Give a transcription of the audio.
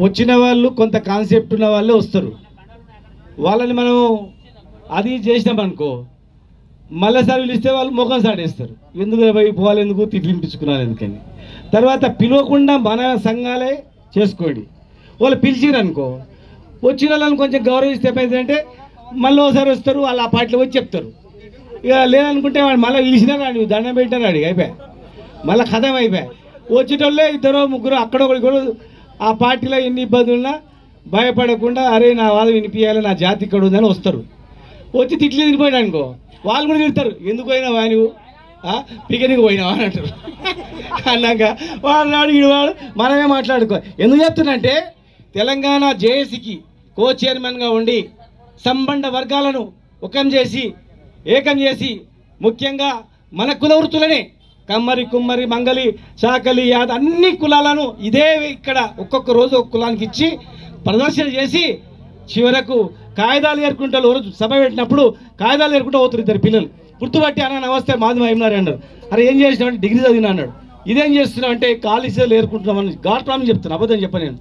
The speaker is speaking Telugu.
వచ్చిన వాళ్ళు కొంత కాన్సెప్ట్ ఉన్న వాళ్ళే వస్తారు. వాళ్ళని మనం అది చేసినామనుకో మళ్ళీ సర్వీలు ఇస్తే వాళ్ళు ముఖం సాడేస్తారు. ఎందుకు పోయి పోవాలి, ఎందుకు తిట్లింపించుకున్నారు ఎందుకని. తర్వాత పిలవకుండా మన సంఘాలే చేసుకోండి. వాళ్ళు పిలిచిరనుకో వచ్చిన వాళ్ళని కొంచెం గౌరవిస్తే ఏమైందంటే మళ్ళీ ఒకసారి వస్తారు, వాళ్ళు ఆ పార్టీలో వచ్చి చెప్తారు. ఇక లేదనుకుంటే వాడు మళ్ళీ పిలిచినా రాడు, దండం పెట్టినాడు, అయిపోయా మళ్ళీ కథం అయిపోయా. వచ్చేటోళ్ళే ఇద్దరు ముగ్గురు అక్కడ కూడా ఆ పార్టీలో ఎన్ని ఇబ్బందులున్నా భయపడకుండా అరే నా వాదం వినిపించాలి, నా జాతి ఇక్కడ ఉందని వస్తారు. వచ్చి తిట్లు తినిపోయాడు అనుకో వాళ్ళు కూడా తిడతారు, ఎందుకు పోయినావా నువ్వు, పికనిక్ పోయినావా అని అంటారు. అన్నాక వాడు నాడు ఈడువాడు మనమే మాట్లాడుకో. ఎందుకు చెప్తున్నంటే తెలంగాణ జేఏసీకి కో చైర్మన్గా ఉండి సంబంధ వర్గాలను ఏకం చేసి ముఖ్యంగా మన కుల వృత్తులనే కమ్మరి, కుమ్మరి, మంగలి, చాకలి, యాద అన్ని కులాలను ఇదే ఇక్కడ ఒక్కొక్క రోజు ఒక్క కులానికి ఇచ్చి ప్రదర్శన చేసి చివరకు కాగితాలు ఏరుకుంటారు. రోజు సభ పెట్టినప్పుడు కాగితాలు ఏరుకుంటూ పోతారు ఇద్దరు పిల్లలు. గుర్తుపట్టి అన్న నమస్తే మాది మహిమనారు అన్నారు. అరే ఏం చేసినావు అంటే డిగ్రీ చదివినా అన్నాడు. ఇదేం చేస్తున్నావు అంటే కాలేజీలు ఏరుకుంటున్నామని గాడ్ ప్రామిస్ చెప్తాను, అబద్ధం చెప్పను నేను.